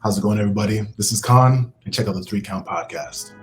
How's it going, everybody? This is Kaun, and check out the 3 Count podcast.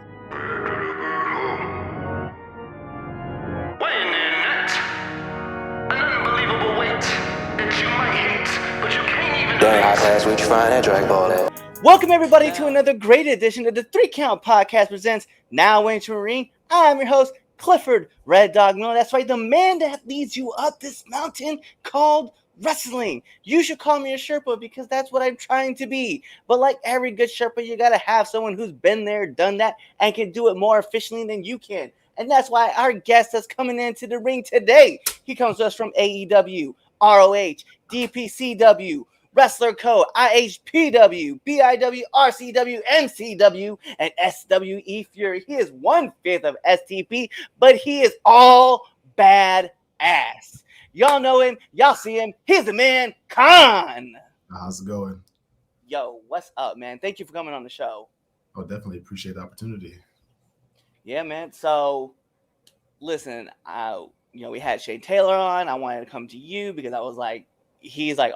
Welcome, everybody, to another great edition of the 3 Count podcast presents Now Ancient Marine. I'm your host, Clifford Red Dog Miller. That's right, the man that leads you up this mountain called wrestling. You should call me a Sherpa because that's what I'm trying to be. But like every good Sherpa, you gotta have someone who's been there, done that, and can do it more efficiently than you can. And that's why our guest that's coming into the ring today, he comes to us from AEW, ROH, DPCW, Wrestler Co., IHPW, BIW, RCW, MCW, and SWE Fury. He is 1/5 of STP, but he is all bad ass. Y'all know him. Y'all see him. He's the man, Kaun. How's it going? Yo, what's up, man? Thank you for coming on the show. Oh, definitely appreciate the opportunity. Yeah, man. So, listen, we had Shane Taylor on. I wanted to come to you because I was like, he was like,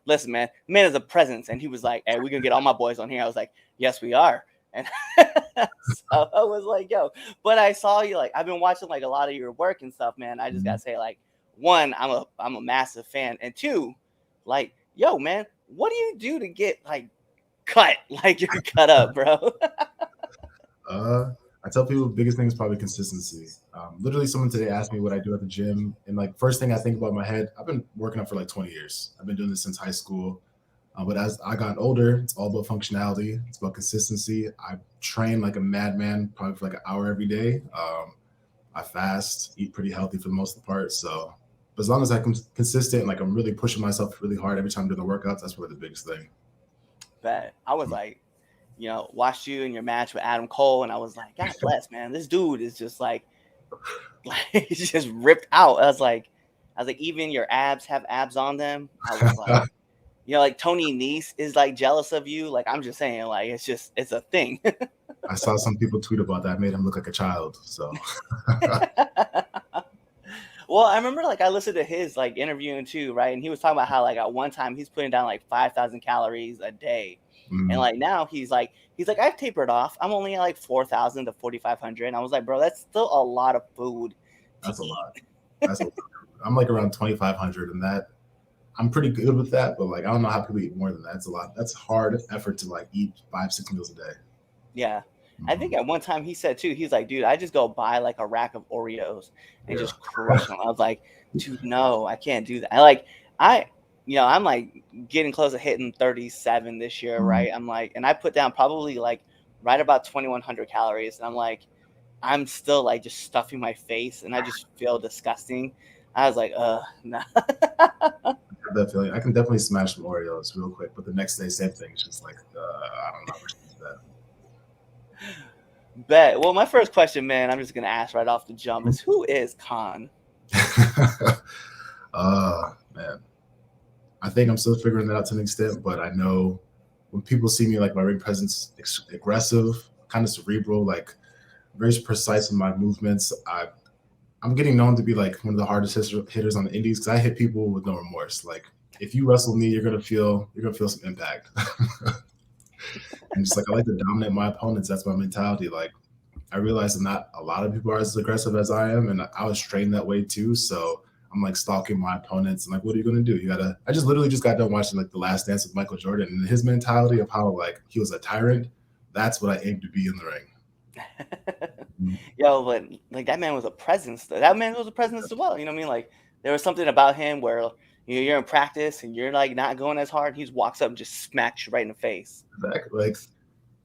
listen, man, the man is a presence. And he was like, hey, we're going to get all my boys on here. I was like, yes, we are. And so I was like, yo, but I saw you, like, I've been watching like a lot of your work and stuff, man. I just got to say, like, one, I'm a massive fan. And two, like, yo, man, what do you do to get like cut? Like you're cut up, bro. I tell people the biggest thing is probably consistency. Literally, someone today asked me what I do at the gym, and like first thing I think about in my head, I've been working out for like 20 years. I've been doing this since high school. But as I got older, it's all about functionality. It's about consistency. I train like a madman, probably for like an hour every day. I fast, eat pretty healthy for the most part. So, but as long as I'm consistent, like I'm really pushing myself really hard every time I do the workouts, that's really the biggest thing. But I was like, watched you in your match with Adam Cole, and I was like, God bless, man. This dude is just like he's just ripped out. I was like, even your abs have abs on them. I was like, like Tony Nese is like jealous of you. Like, I'm just saying, like, it's a thing. I saw some people tweet about that. Made him look like a child. So. Well, I remember like I listened to his like interviewing too, right? And he was talking about how like at one time he's putting down like 5,000 calories a day. And like now he's like I've tapered off. I'm only at like 4,000 to 4,500. And I was like, bro, that's still a lot of food. That's a lot. I'm like around 2,500, and that I'm pretty good with that. But like I don't know how people eat more than that. It's a lot. That's hard effort to like eat 5-6 meals a day. Yeah. I think at one time he said too, he's like, dude, I just go buy like a rack of Oreos and just crush them. I was like, dude, no, I can't do that. I'm like getting close to hitting 37 this year, right? I'm like, and I put down probably like right about 2,100 calories. And I'm like, I'm still like just stuffing my face and I just feel disgusting. I was like, nah. That feeling. I can definitely smash some Oreos real quick, but the next day, same thing. It's just like, I don't know. That. Bet. Well, my first question, man, I'm just gonna ask right off the jump is, who is Kaun? Man, I think I'm still figuring that out to an extent, but I know when people see me, like my ring presence, aggressive, kind of cerebral, like very precise in my movements. I'm getting known to be like one of the hardest hitters on the indies because I hit people with no remorse. Like if you wrestle me, you're gonna feel some impact. And just like I like to dominate my opponents. That's my mentality. Like I realize that not a lot of people are as aggressive as I am, and I was trained that way too. So I'm like stalking my opponents and like, what are you gonna do? I just literally just got done watching like The Last Dance with Michael Jordan, and his mentality of how like he was a tyrant. That's what I aim to be in the ring. Yo, but like that man was a presence. That man was a presence as well. You know what I mean? Like there was something about him where you're in practice and you're like not going as hard. He just walks up and just smacks you right in the face. Exactly. Like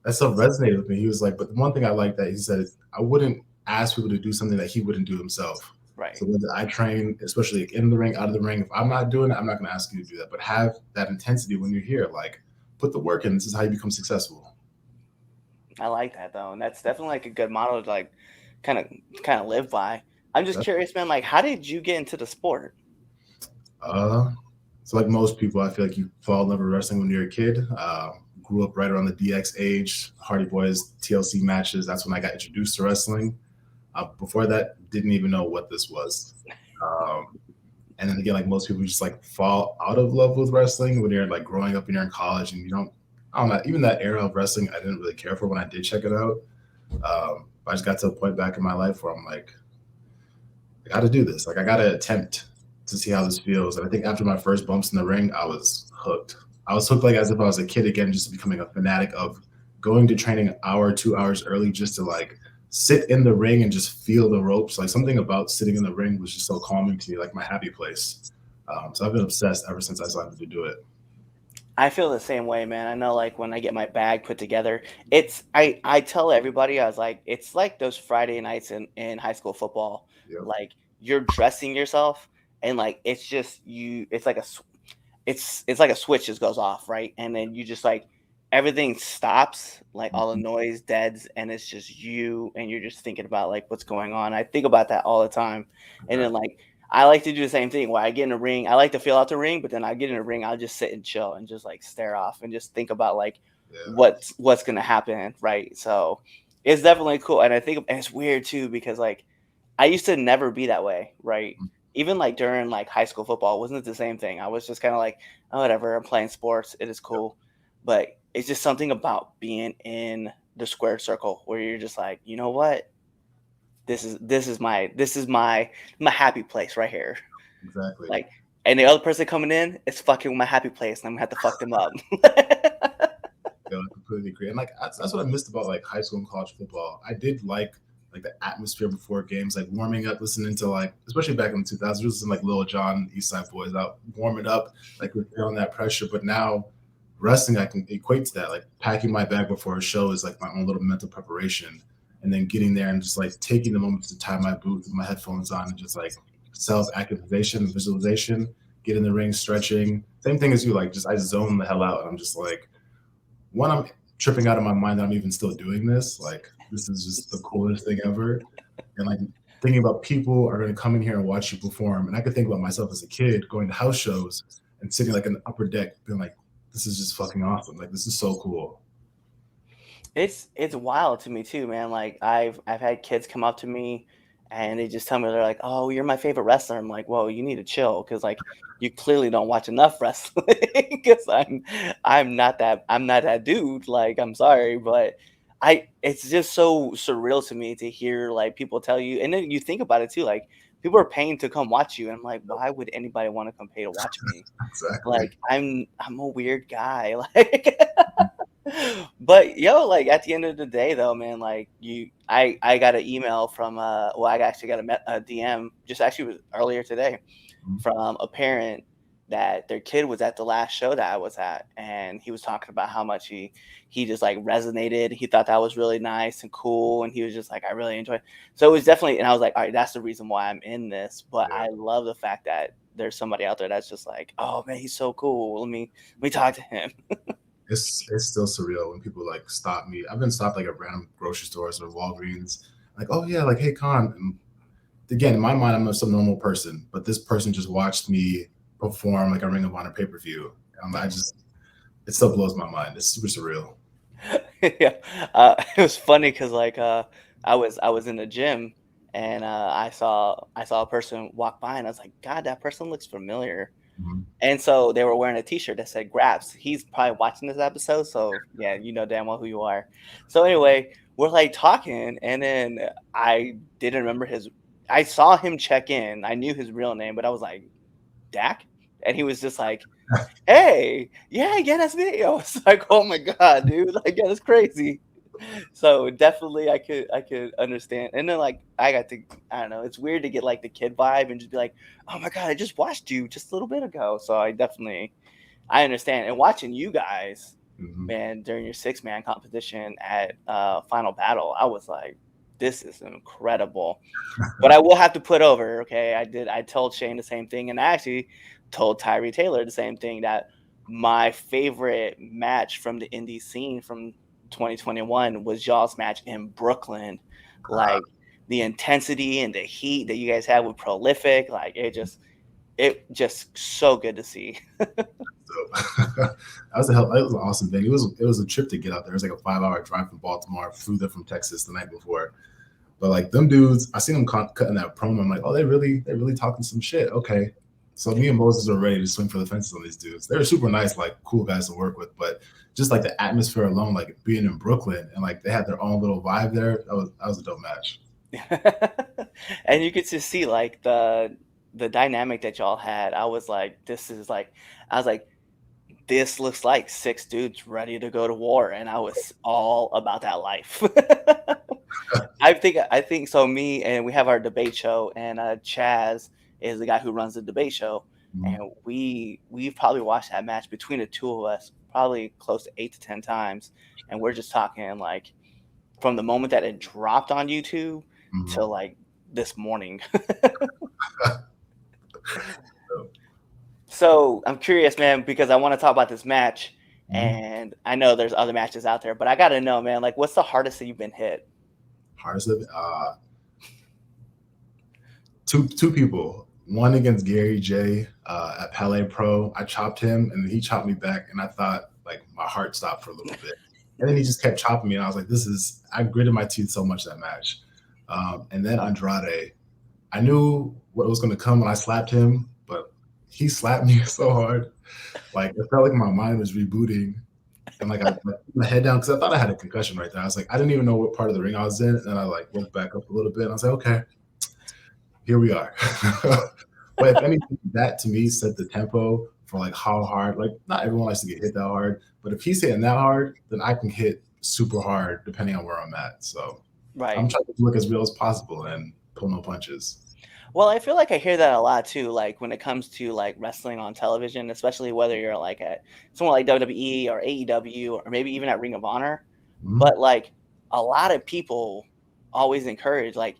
that stuff resonated with me. He was like, but the one thing I like that he said is I wouldn't ask people to do something that he wouldn't do himself. Right. So when I train, especially like in the ring, out of the ring, if I'm not doing it, I'm not going to ask you to do that. But have that intensity when you're here. Like put the work in. This is how you become successful. I like that though, and that's definitely like a good model to like kind of live by. I'm just curious, man. Like, how did you get into the sport? So like most people, I feel like you fall in love with wrestling when you're a kid. Grew up right around the DX age, Hardy Boys, TLC matches. That's when I got introduced to wrestling. Before that, didn't even know what this was. And then again, like most people just like fall out of love with wrestling when you're like growing up and you're in college and you don't. I don't know. Even that era of wrestling, I didn't really care for when I did check it out. I just got to a point back in my life where I'm like, I got to do this. Like I got to attempt to see how this feels. And I think after my first bumps in the ring, I was hooked. I was hooked like as if I was a kid again, just becoming a fanatic of going to training an hour, 2 hours early just to like sit in the ring and just feel the ropes. Like something about sitting in the ring was just so calming to me, like my happy place. So I've been obsessed ever since I started to do it. I feel the same way, man. I know, like when I get my bag put together, I tell everybody, I was like, it's like those Friday nights in high school football. Yep. Like you're dressing yourself, and like it's just you. It's like a switch just goes off, right? And then you just like everything stops, like all the noise deads, and it's just you, and you're just thinking about like what's going on. I think about that all the time, and then like I like to do the same thing. Where I get in a ring, I like to feel out the ring, but then I get in a ring, I'll just sit and chill and just like stare off and just think about like what's gonna happen, right? So it's definitely cool, and I think it's weird too because like I used to never be that way, right? Even like during like high school football, wasn't it the same thing? I was just kind of like, oh, whatever, I'm playing sports, it is cool, but it's just something about being in the squared circle where you're just like, you know what? This is my happy place right here. Exactly. Like, and the other person coming in is fucking with my happy place, and I'm gonna have to fuck them up. I completely agree. And like that's what I missed about like high school and college football. I did like the atmosphere before games, like warming up, listening to like, especially back in the 2000s, listening like Lil Jon, East Side Boys out warming up, like we're feeling that pressure. But now wrestling, I can equate to that. Like packing my bag before a show is like my own little mental preparation. And then getting there and just like taking the moment to tie my boots, my headphones on, and just like self-actualization, visualization, get in the ring, stretching. Same thing as you, like just I zone the hell out. I'm just like, one, I'm tripping out of my mind that I'm even still doing this. Like this is just the coolest thing ever. And like thinking about people are going to come in here and watch you perform. And I could think about myself as a kid going to house shows and sitting like in the upper deck being like, this is just fucking awesome. Like this is so cool. It's wild to me too, man. Like I've had kids come up to me and they just tell me they're like, "Oh, you're my favorite wrestler." I'm like, "Whoa, you need to chill because like you clearly don't watch enough wrestling because I'm not that dude. Like I'm sorry, but it's just so surreal to me to hear like people tell you, and then you think about it too, like people are paying to come watch you, and I'm like, why would anybody want to come pay to watch me? Exactly. Like I'm a weird guy, like. But yo, like at the end of the day, though, man, like I got an email from well, I actually got a DM just actually was earlier today from a parent that their kid was at the last show that I was at, and he was talking about how much he just like resonated. He thought that was really nice and cool, and he was just like, I really enjoyed it. So it was definitely, and I was like, all right, that's the reason why I'm in this. But I love the fact that there's somebody out there that's just like, oh man, he's so cool. Let me talk to him. It's still surreal when people like stop me. I've been stopped like at random grocery stores or Walgreens, like, oh yeah, like hey Kaun. And again, in my mind, I'm some normal person, but this person just watched me perform like a Ring of Honor pay-per-view. It still blows my mind. It's super surreal. Yeah, it was funny because like I was in the gym and I saw a person walk by and I was like, God, that person looks familiar. Mhm. And so they were wearing a T-shirt that said "Graps." He's probably watching this episode, so yeah, you know damn well who you are. So anyway, we're like talking, and then I didn't remember his. I saw him check in. I knew his real name, but I was like, Dak, and he was just like, hey, yeah, that's me. I was like, oh my god, dude, like yeah, that's crazy. So definitely I could understand. And then like I got to I don't know, it's weird to get like the kid vibe and just be like, oh my god, I just watched you just a little bit ago. So I understand. And watching you guys, Mhm. man, during your 6-man competition at Final Battle, I was like, this is incredible. But I will have to put over, okay? I told Shane the same thing, and I actually told Tyree Taylor the same thing that my favorite match from the indie scene from 2021 was y'all's match in Brooklyn. Like the intensity and the heat that you guys had with Prolific, like it just so good to see. So that was that was an awesome thing. It was a trip to get out there. It was like a 5 hour drive from Baltimore. I flew there from Texas the night before. But like them dudes, I seen them cutting that promo. I'm like, oh, they really talking some shit. Okay, So me and Moses were ready to swing for the fences on these dudes. They were super nice, like cool guys to work with, but just like the atmosphere alone, like being in Brooklyn and like they had their own little vibe there. That was a dope match. And you could just see like the dynamic that y'all had. I was like, this looks like 6 dudes ready to go to war, and I was all about that life. I think so. Me and we have our debate show, and Chaz is the guy who runs the debate show, Mhm. and we've probably watched that match between the two of us probably close to 8 to 10 times, and we're just talking like from the moment that it dropped on YouTube Mhm. till like this morning. So I'm curious, man, because I want to talk about this match, Mhm. and I know there's other matches out there, but I gotta know, man, like what's the hardest that you've been hit? Hardest of it, two people. One against Gary J at Palais Pro. I chopped him and he chopped me back, and I thought like my heart stopped for a little bit. And then he just kept chopping me, and I was like, "This is." I gritted my teeth so much that match. And then Andrade, I knew what was going to come when I slapped him, but he slapped me so hard, like it felt like my mind was rebooting, and like I put my head down because I thought I had a concussion right there. I was like, I didn't even know what part of the ring I was in, and I like woke back up a little bit. And I was like, okay, here we are. But if anything, that to me set the tempo for like how hard. Like not everyone likes to get hit that hard, but if he's hitting that hard, then I can hit super hard depending on where I'm at. So I'm Right. trying to look as real as possible and pull no punches. Well, I feel like I hear that a lot too, like when it comes to like wrestling on television, especially whether you're like at somewhere like WWE or AEW or maybe even at Ring of Honor. Mhm. But like a lot of people always encourage like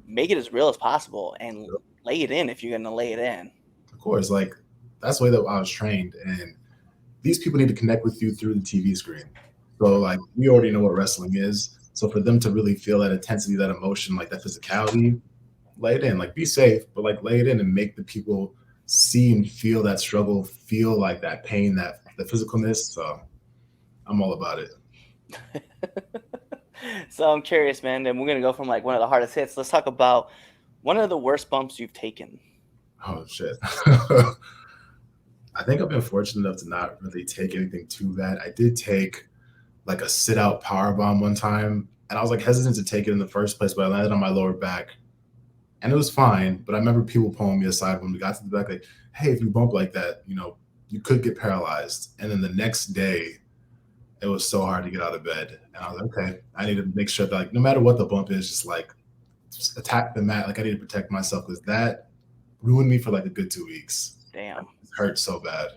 make it as real as possible and lay it in if you're gonna lay it in. Of course, like that's the way that I was trained, and these people need to connect with you through the TV screen. So like we already know what wrestling is. So for them to really feel that intensity, that emotion, like that physicality, lay it in. Like be safe, but like lay it in and make the people see and feel that struggle, feel like that pain, that the physicalness. So I'm all about it. So I'm curious, man, and we're gonna go from like one of the hardest hits. Let's talk about one of the worst bumps you've taken. Oh shit. I think I've been fortunate enough to not really take anything too bad. I did take like a sit out power bomb one time, and I was like hesitant to take it in the first place, but I landed on my lower back and it was fine. But I remember people pulling me aside when we got to the back, like, "Hey, if you bump like that, you could get paralyzed." And then the next day, it was so hard to get out of bed, and I was like, "Okay, I need to make sure that like no matter what the bump is, just attack the mat. Like I need to protect myself because that ruined me for like a good 2 weeks. Like, Damn. it hurt so bad.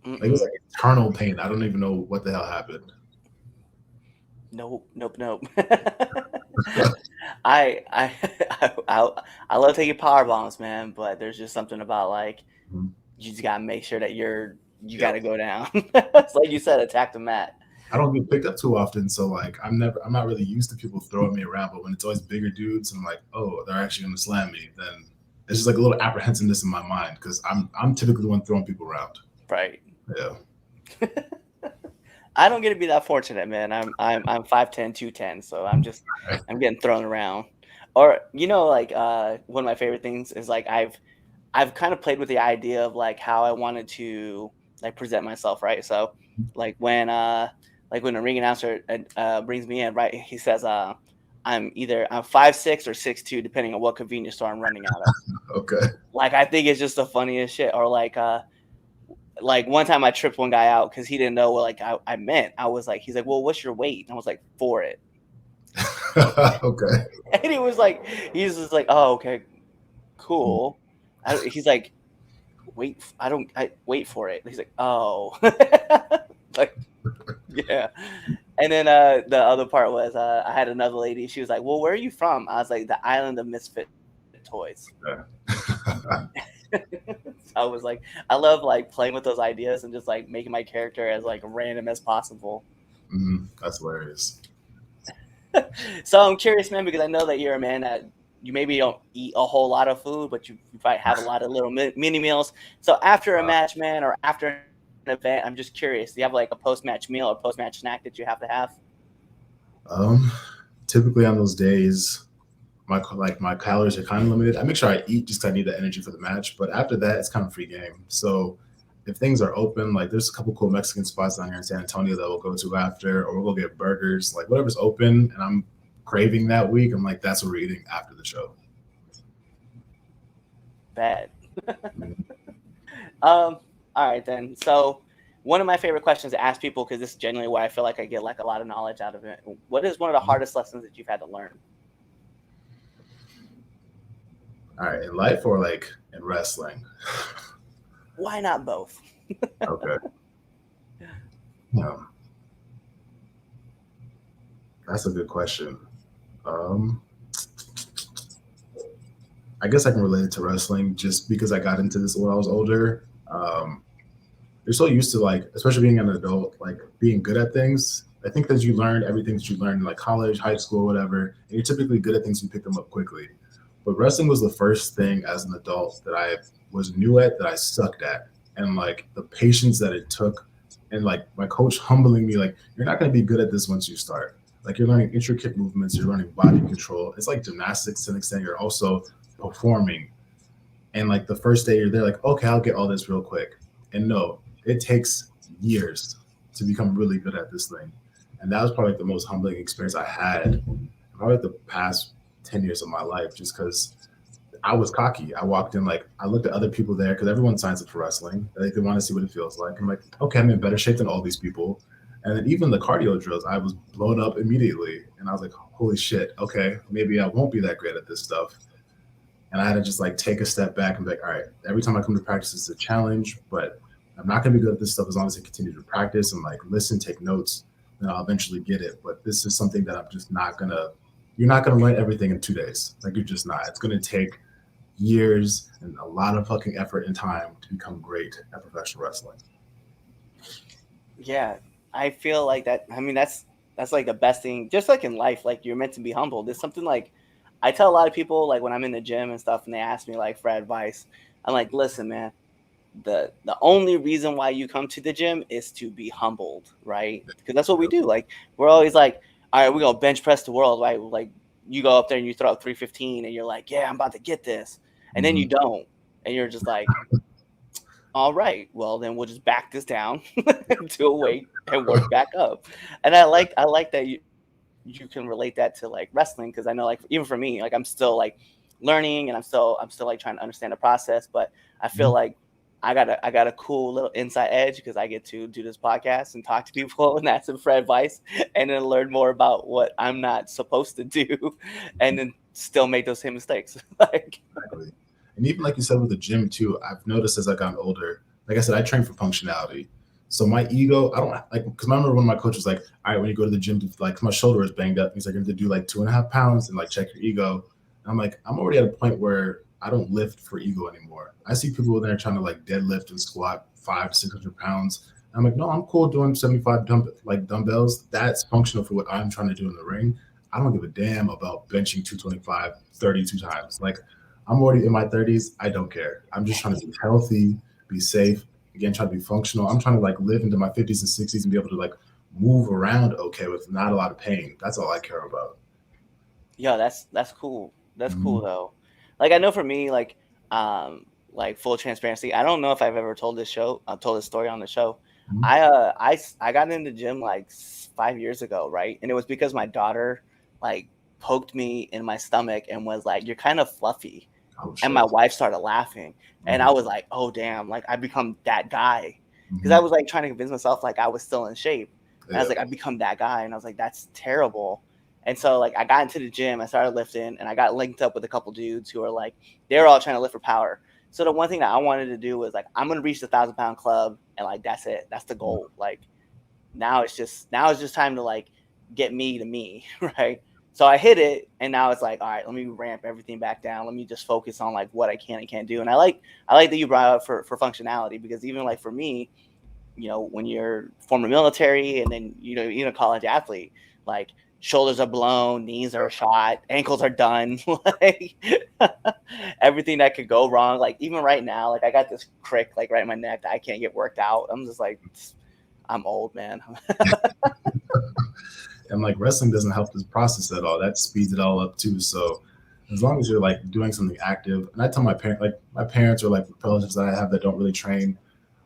Like it was Mm-mm. like eternal pain. I don't even know what the hell happened." Nope, nope, nope. I, I I love taking power bombs, man, but there's just something about like Mhm. you just gotta make sure that you Yep. gotta go down. It's like you said, attack the mat. I don't get picked up too often, so like I'm not really used to people throwing me around. But when it's always bigger dudes, I'm like, oh, they're actually gonna slam me. Then it's just like a little apprehensiveness in my mind because I'm typically the one throwing people around. Right. Yeah. I don't get to be that fortunate, man. I'm 5'10", 210, so I'm getting thrown around. Or like one of my favorite things is like I've kind of played with the idea of like how I wanted to like present myself, right? So like when a ring announcer brings me in, right? He says I'm 5'6" or 6'2", depending on what convenience store I'm running out of. Okay. Like I think it's just the funniest shit. Or like one time I tripped one guy out because he didn't know what like I meant. I was like, he's like, well, what's your weight? And I was like, for it. Okay. And he's just like, oh, okay, cool. He's like, I wait for it. He's like, oh, like, yeah. And then the other part was I had another lady. She was like, well, where are you from? I was like, the island of misfit toys. So I was like, I love like playing with those ideas and just like making my character as like random as possible. That's hilarious. So I'm curious, man, because I know that you're a man that you maybe don't eat a whole lot of food, but you might have a lot of little mini meals. So after a Uh, match, man, or after an event, I'm just curious. Do you have like a post match meal or post match snack that you have to have? um, typically on those days, my calories are kind of limited. I make sure I eat just 'cause I need the energy for the match. But after that, it's kind of free game. So if things are open, like there's a couple cool Mexican spots down here in San Antonio that we'll go to after, or we'll go get burgers, like whatever's open, and I'm craving that week. I'm like, that's what we're eating after the show. Bad. All right then. So one of my favorite questions to ask people, because this is genuinely where I feel like I get like a lot of knowledge out of it. What is one of the hardest lessons that you've had to learn? All right, in life or like in wrestling? Why not both? Okay. Yeah. That's a good question. I guess I can relate it to wrestling just because I got into this when I was older. You're so used to like, especially being an adult, like being good at things. I think that you learn everything that you learned in like college, high school, whatever, and you're typically good at things and pick them up quickly. But wrestling was the first thing as an adult that I was new at that I sucked at, and like the patience that it took, and like my coach humbling me, like you're not going to be good at this once you start. Like you're learning intricate movements, you're learning body control. It's like gymnastics to an extent. You're also performing, and like the first day you're there, like okay, I'll get all this real quick. And no, it takes years to become really good at this thing. And that was probably like the most humbling experience I had probably the past 10 years of my life, just because I was cocky. I walked in, like, I looked at other people there because everyone signs up for wrestling. Like, they want to see what it feels like. I'm like, okay, I'm in better shape than all these people. And then even the cardio drills, I was blown up immediately. And I was like, holy shit, okay, maybe I won't be that great at this stuff. And I had to just like take a step back and be like, all right, every time I come to practice, it's a challenge, but I'm not going to be good at this stuff as long as I continue to practice and like listen, take notes, and I'll eventually get it. But this is something that I'm just not going to, you're not going to learn everything in 2 days. Like you're just not. It's going to take years and a lot of fucking effort and time to become great at professional wrestling. Yeah, I feel like that. I mean, that's like the best thing. Just like in life, like you're meant to be humbled. It's something like I tell a lot of people, like when I'm in the gym and stuff, and they ask me like for advice, I'm like, listen, man, the only reason why you come to the gym is to be humbled, right? Because that's what we do. Like we're always like, all right, we're gonna bench press the world, right? Like you go up there and you throw up 315 and you're like, yeah, I'm about to get this, and then you don't, and you're just like, all right, well then we'll just back this down to a weight and work back up. And I like that you can relate that to like wrestling, because I know like even for me, like I'm still like learning and I'm still like trying to understand the process, but I feel like I got a cool little inside edge because I get to do this podcast and talk to people and ask them for advice and then learn more about what I'm not supposed to do and then still make those same mistakes. Like Exactly. And even like you said with the gym too, I've noticed as I've gotten older, like I said, I train for functionality. So my ego, I don't like, because I remember when my coach was like, all right, when you go to the gym, like my shoulder is banged up. He's like, you have to do like 2.5 pounds and like check your ego. And I'm like, I'm already at a point where I don't lift for ego anymore. I see people there trying to like deadlift and squat 500-600 pounds. I'm like, no, I'm cool doing 75 dumbbells. That's functional for what I'm trying to do in the ring. I don't give a damn about benching 225 32 times. Like I'm already in my 30s. I don't care. I'm just trying to be healthy, be safe, again, trying to be functional. I'm trying to like live into my 50s and 60s and be able to like move around okay with not a lot of pain. That's all I care about. yeah, that's cool. That's cool though. Like I know for me, like full transparency, I don't know if I've ever told this story on the show. Mhm. I got into the gym like 5 years ago, right? And it was because my daughter like poked me in my stomach and was like, "You're kind of fluffy." Oh And my shit. wife started laughing, and I was like, "Oh damn!" Like I become that guy, because I was like trying to convince myself like I was still in shape. And I was like, I become that guy, and I was like, that's terrible. And so like I got into the gym, I started lifting, and I got linked up with a couple dudes who are like, they're all trying to lift for power. So the one thing that I wanted to do was like, I'm gonna reach the 1,000-pound club, and like that's it, that's the goal. Like now it's just time to like get me to me, right? So I hit it, and now it's like, all right, let me ramp everything back down. Let me just focus on like what I can and can't do. And I like that you brought up for functionality, because even like for me, when you're former military and then even a college athlete, like shoulders are blown, knees are shot, ankles are done, like everything that could go wrong. Like even right now, like I got this crick like right in my neck that I can't get worked out. I'm just like, I'm old, man. And like wrestling doesn't help this process at all. That speeds it all up too. So as long as you're like doing something active. And I tell my parents or like relatives that I have that don't really train,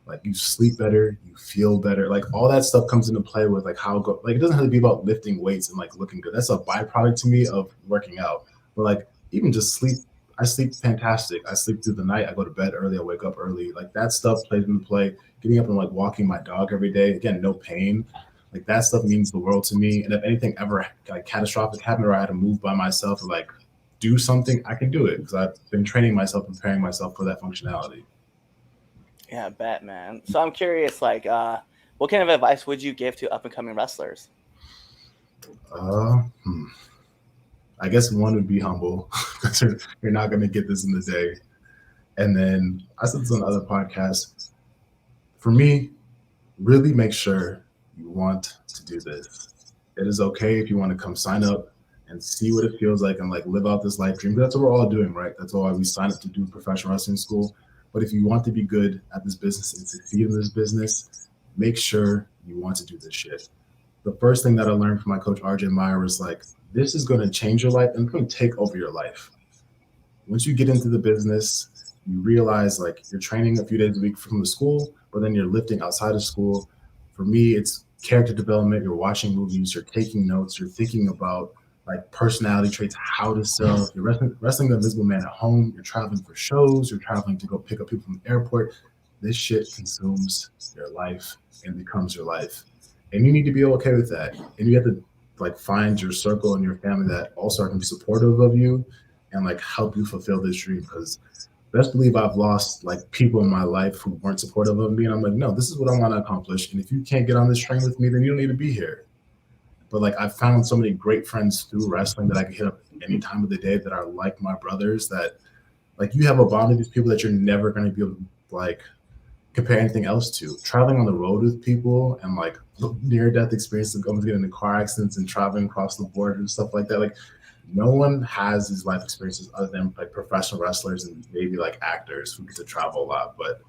like you sleep better, you feel better, like all that stuff comes into play with like how go like it doesn't have to be about lifting weights and like looking good. That's a byproduct to me of working out. But like even just sleep, I sleep fantastic. I sleep through the night. I go to bed early. I wake up early. Like that stuff plays into play. Getting up and like walking my dog every day. Again, no pain. Like that stuff means the world to me. And if anything ever like catastrophic happened or I had to move by myself or like do something, I can do it because I've been training myself, preparing myself for that functionality. Yeah, I bet, man. So I'm curious, like, what kind of advice would you give to up and coming wrestlers? Uh, hmm. I guess one would be humble because you're not going to get this in the day. And then I said this on other podcasts. For me, really make sure you want to do this. It is okay if you want to come sign up and see what it feels like and like live out this life dream. That's what we're all doing, right? That's why we sign up to do professional wrestling school. But if you want to be good at this business and succeed in this business, make sure you want to do this shit. The first thing that I learned from my coach RJ Meyer was like, this is going to change your life and it's going to take over your life. Once you get into the business, you realize like you're training a few days a week from the school, but then you're lifting outside of school. For me, it's character development. You're watching movies, you're taking notes, you're thinking about like personality traits, how to sell. You're wrestling the Invisible Man at home. You're traveling for shows. You're traveling to go pick up people from the airport. This shit consumes your life and becomes your life, and you need to be okay with that. And you have to like find your circle and your family that also can be supportive of you and like help you fulfill this dream. Because best believe I've lost like people in my life who weren't supportive of me, and I'm like, no, this is what I want to accomplish. And if you can't get on this train with me, then you don't need to be here. But like I found so many great friends through wrestling that I can hit up any time of the day that are like my brothers. That like you have a bond with these people that you're never going to be able to like compare anything else to. Traveling on the road with people and like near death experiences, going to get into car accidents and traveling across the border and stuff like that. Like no one has these life experiences other than like professional wrestlers and maybe like actors who get to travel a lot. But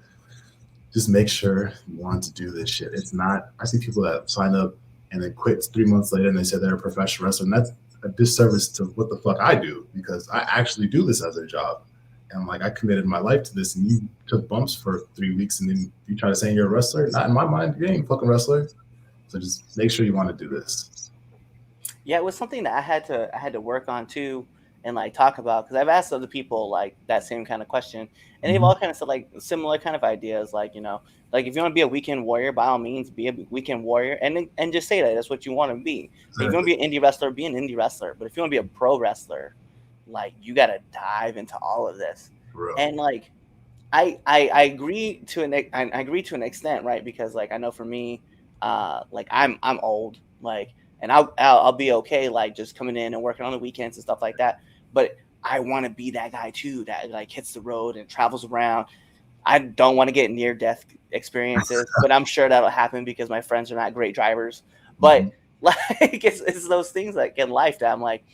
just make sure you want to do this shit. It's not, I see people that sign up and then quit 3 months later and they say they're a professional wrestler. And that's a disservice to what the fuck I do because I actually do this as a job. And like I committed my life to this, and you took bumps for 3 weeks, and then you try to say you're a wrestler. Not in my mind, you ain't a fucking wrestler. So just make sure you want to do this. Yeah, it was something that I had to work on too, and like talk about because I've asked other people like that same kind of question, and they've Mm-hmm. all kind of said like similar kind of ideas, like like if you want to be a weekend warrior, by all means, be a weekend warrior, and just say that that's what you want to be. Like, if you want Exactly. to be an indie wrestler, be an indie wrestler. But if you want to be a pro wrestler, like you got to dive into all of this, For real. and like I agree to I agree to an extent, right? Because like I know for me, like I'm old, like, and I'll be okay, like just coming in and working on the weekends and stuff like that. But I want to be that guy too that like hits the road and travels around. I don't want to get near death experiences, but I'm sure that'll happen because my friends are not great drivers. Mm-hmm. But like it's those things like in life that I'm like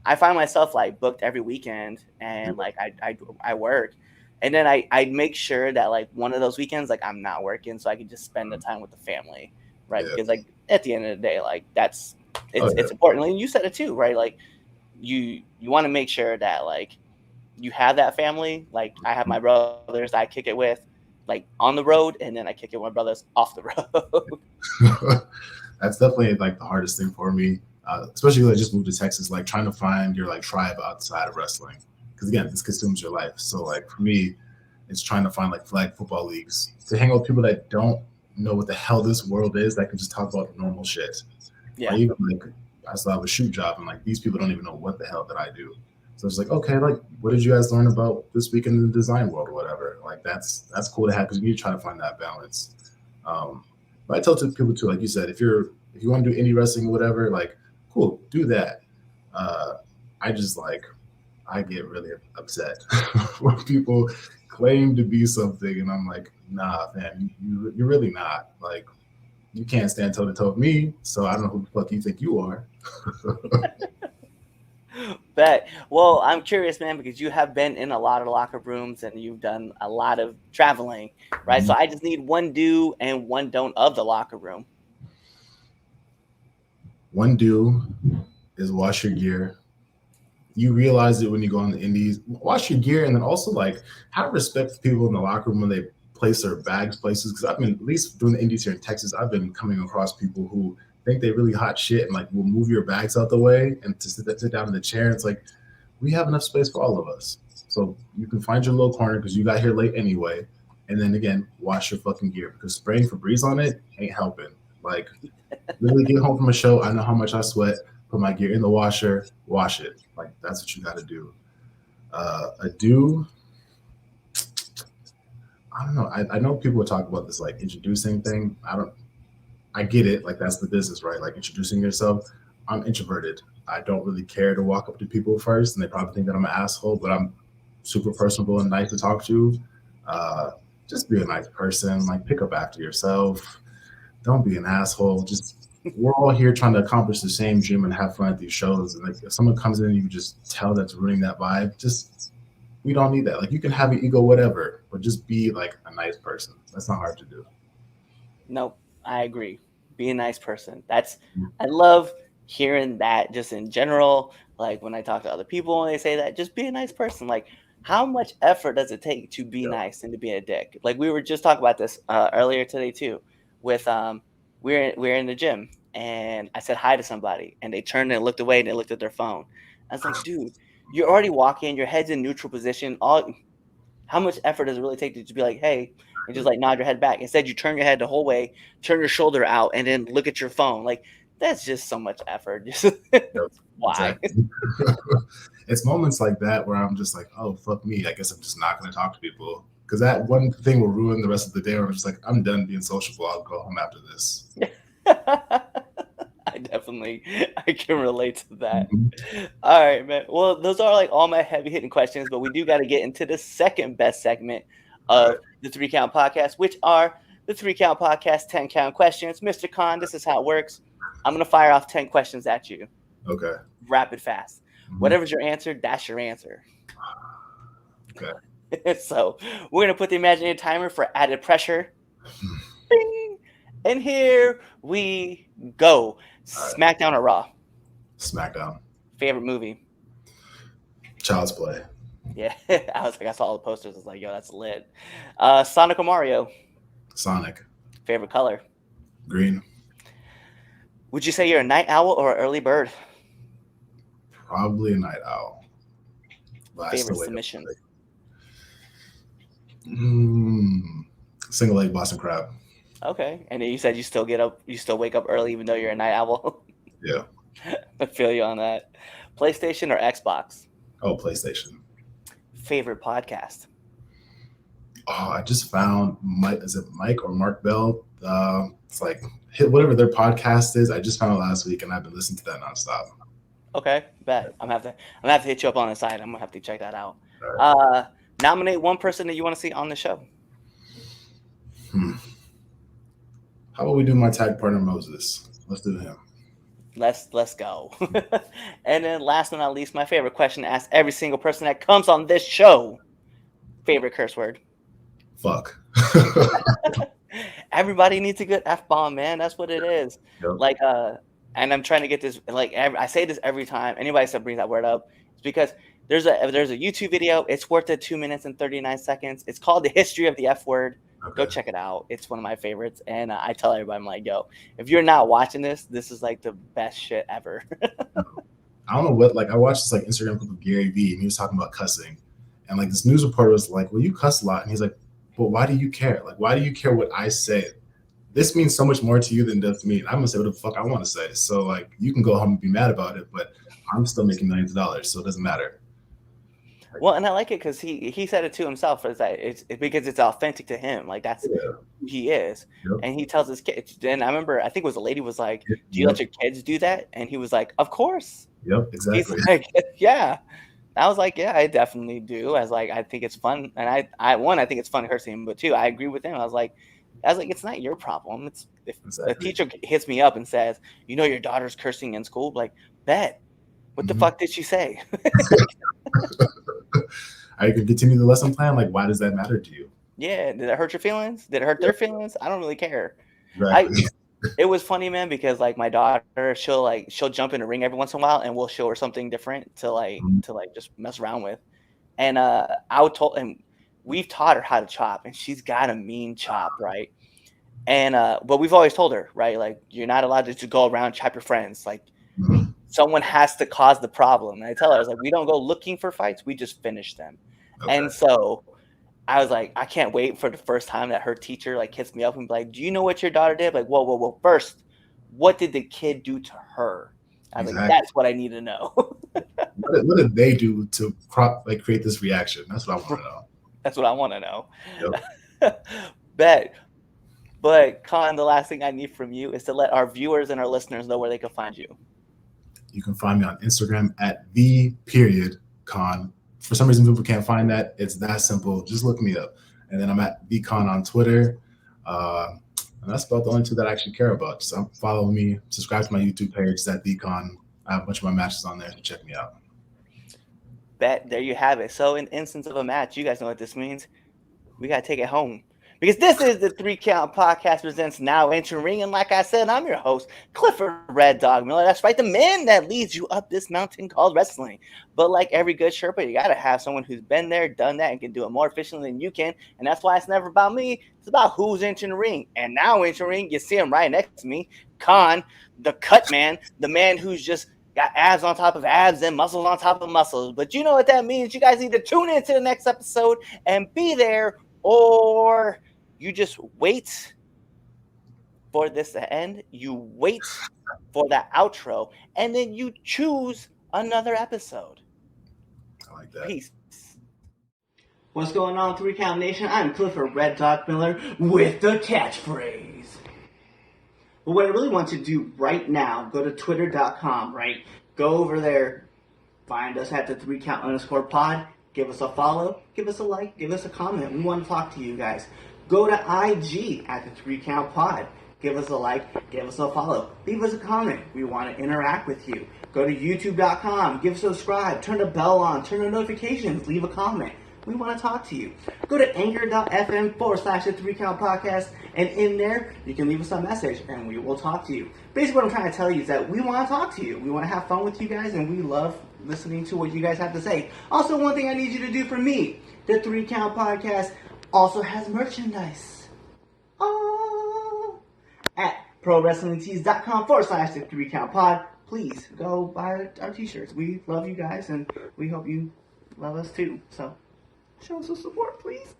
I find myself like booked every weekend and like I work. And then I make sure that like one of those weekends like I'm not working so I can just spend the time with the family, right? Yeah. Because like at the end of the day, like that's Oh yeah. it's important. And you said it too, right? Like you want to make sure that like you have that family. Like I have my brothers that I kick it with like on the road, and then I kick it with my brothers off the road. That's definitely like the hardest thing for me, especially when I just moved to Texas. Like trying to find your like tribe outside of wrestling, because again, this consumes your life. So like for me, it's trying to find like flag football leagues to hang out with people that don't know what the hell this world is that can just talk about normal shit. Or Yeah. even like I still have a shoot job, and like these people don't even know what the hell that I do. So it's like, okay, like what did you guys learn about this week in the design world or whatever? Like that's cool to have because you need to try to find that balance. Um, but I tell to people too, like you said, if you want to do indie wrestling or whatever, like cool, do that. Uh, I just like I get really upset when people claim to be something, and I'm like, nah, man, you're really not. Like you can't stand toe to toe with me, so I don't know who the fuck you think you are. Bet. Well, I'm curious, man, because you have been in a lot of locker rooms and you've done a lot of traveling, right? So I just need one do and one don't of the locker room. One do is wash your gear. you realize it when you go on the indies. Watch your gear, and then also like have respect for people in the locker room when they place their bags places. Because I've been, at least doing the indies here in Texas, I've been coming across people who think they really hot shit and like will move your bags out the way and to sit down in the chair. It's like we have enough space for all of us, so you can find your little corner because you got here late anyway. And then again, wash your fucking gear because spraying Febreze on it ain't helping. Like, literally get home from a show. I know how much I sweat. Put my gear in the washer, wash it. Like, that's what you got to do. A do. I don't know. I know people talk about this like introducing thing. I get it. Like, that's the business, right? Like introducing yourself. I'm introverted. I don't really care to walk up to people first, and they probably think that I'm an asshole. But I'm super personable and nice to talk to. Just be a nice person. Like, pick up after yourself. Don't be an asshole. Just, we're all here trying to accomplish the same dream and have fun at these shows. And like, if someone comes in and you just tell that's ruining that vibe, just, we don't need that. Like, you can have your ego, whatever, but just be like a nice person. That's not hard to do. Nope, I agree. Be a nice person. I love hearing that just in general. Like when I talk to other people and they say that, just be a nice person. Like, how much effort does it take to be nice and to be a dick? Like we were just talking about this earlier today too. With we're in the gym and I said hi to somebody and they turned and looked away and they looked at their phone. I was like, dude, you're already walking, your head's in neutral position. How much effort does it really take to just be like, hey, and just like nod your head back? Instead, you turn your head the whole way, turn your shoulder out, and then look at your phone. Like, that's just so much effort. Why? Exactly. It's moments like that where I'm just like, oh, fuck me. I guess I'm just not going to talk to people. Because that one thing will ruin the rest of the day where I'm just like, I'm done being sociable. I'll go home after this. I can relate to that. Mm-hmm. All right, man. Well, those are like all my heavy hitting questions, but we do got to get into the second best segment of the 3 Count Podcast, which are the 3 Count Podcast 10 count questions. Mr. Kaun, this is how it works. I'm going to fire off 10 questions at you. Okay. Rapid fast. Mm-hmm. Whatever's your answer, that's your answer. Okay. So we're going to put the imaginary timer for added pressure. Bing! And here we go. Right. SmackDown or Raw? SmackDown. Favorite movie? Child's Play. Yeah, I saw all the posters. I was like, yo, that's lit. Sonic or Mario? Sonic. Favorite color? Green. Would you say you're a night owl or an early bird? Probably a night owl. But favorite submission? Single leg Boston Crab. Okay, and you said you still wake up early even though you're a night owl. Yeah. I feel you on that. PlayStation or Xbox? Oh, PlayStation. Favorite podcast? Oh, I just found is it Mike or Mark Bell? It's like whatever their podcast is. I just found it last week and I've been listening to that nonstop. Okay, bet. I'm gonna have to hit you up on the side. I'm gonna have to check that out. Right. Nominate one person that you want to see on the show. How about we do my tag partner Moses? Let's do him. Let's go. And then last but not least, my favorite question to ask every single person that comes on this show. Favorite curse word? Fuck. Everybody needs a good F-bomb, man. That's what it is. Yep. Like, and I'm trying to get this, like, I say this every time anybody brings that word up. It's because there's a YouTube video. It's worth it 2 minutes and 39 seconds. It's called The History of the F Word. Okay. Go check it out. It's one of my favorites. And I tell everybody, I'm like, yo, if you're not watching this is like the best shit ever. I don't know what, like, I watched this like Instagram clip of Gary Vee and he was talking about cussing. And like this news reporter was like, well, you cuss a lot. And he's like, but why do you care? Like, why do you care what I say? This means so much more to you than it does to me. And I'm going to say what the fuck I want to say. So like, you can go home and be mad about it, but I'm still making millions of dollars. So it doesn't matter. Well, and I like it because he said it to himself. Is that it's because it's authentic to him. Like that's who he is, and he tells his kids. And I remember, I think it was a lady was like, "Do you let your kids do that?" And he was like, "Of course." Yep, exactly. He's like, yeah. I was like, yeah, I definitely do. I was like, I think it's fun, and I think it's fun cursing him, but two, I agree with him. I was like, it's not your problem. It's if a teacher hits me up and says, you know, your daughter's cursing in school, like, bet. What the fuck did she say? I can continue the lesson plan. Like, why does that matter to you? Yeah. Did it hurt your feelings? Did it hurt their feelings? I don't really care. Exactly. it was funny, man, because like my daughter, she'll jump in the ring every once in a while, and we'll show her something different to just mess around with. And and we've taught her how to chop, and she's got a mean chop, right? And but we've always told her, right, like you're not allowed to just go around chop your friends. Like Mhm. someone has to cause the problem. And I tell her, I was like, we don't go looking for fights, we just finish them. Okay. And so I was like, I can't wait for the first time that her teacher like hits me up and be like, do you know what your daughter did? Like, whoa, whoa, whoa. First, what did the kid do to her? I was like, Exactly. that's what I need to know. What did they do to create this reaction? That's what I want to know. That's what I want to know. Yep. Bet. But Kaun, the last thing I need from you is to let our viewers and our listeners know where they can find you. You can find me on Instagram at @the_Kaun. For some reason, people can't find that. It's that simple. Just look me up. And then I'm at @the_Kaun on Twitter. And that's about the only two that I actually care about. So follow me, subscribe to my YouTube page. It's at @the_Kaun. I have a bunch of my matches on there. So check me out. Bet. There you have it. So in instance of a match, you guys know what this means. We got to take it home. Because this is the 3 Count Podcast presents Now Entering Ring. And like I said, I'm your host, Clifford Red Dog Miller. That's right, the man that leads you up this mountain called wrestling. But like every good Sherpa, you got to have someone who's been there, done that, and can do it more efficiently than you can. And that's why it's never about me. It's about who's entering the ring. And now entering ring, you see him right next to me, Kaun, the cut man, the man who's just got abs on top of abs and muscles on top of muscles. But you know what that means. You guys need to tune into the next episode and be there, or you just wait for this to end. You wait for that outro, and then you choose another episode. I like that. Peace. What's going on, 3 Count Nation? I'm Clifford Red Dog Miller with the catchphrase. But what I really want you to do right now, go to twitter.com, right? Go over there, find us at the 3count_pod, give us a follow, give us a like, give us a comment. We want to talk to you guys. Go to IG at the 3count_pod. Give us a like, give us a follow, leave us a comment. We want to interact with you. Go to youtube.com, give a subscribe, turn the bell on, turn the notifications, leave a comment. We want to talk to you. Go to anchor.fm/the 3Count Podcast, and in there, you can leave us a message, and we will talk to you. Basically, what I'm trying to tell you is that we want to talk to you. We want to have fun with you guys, and we love listening to what you guys have to say. Also, one thing I need you to do for me, the 3Count Podcast also has merchandise. Oh! At prowrestlingtees.com/the 3Count Pod. Please go buy our t-shirts. We love you guys, and we hope you love us too. So show us some support, please.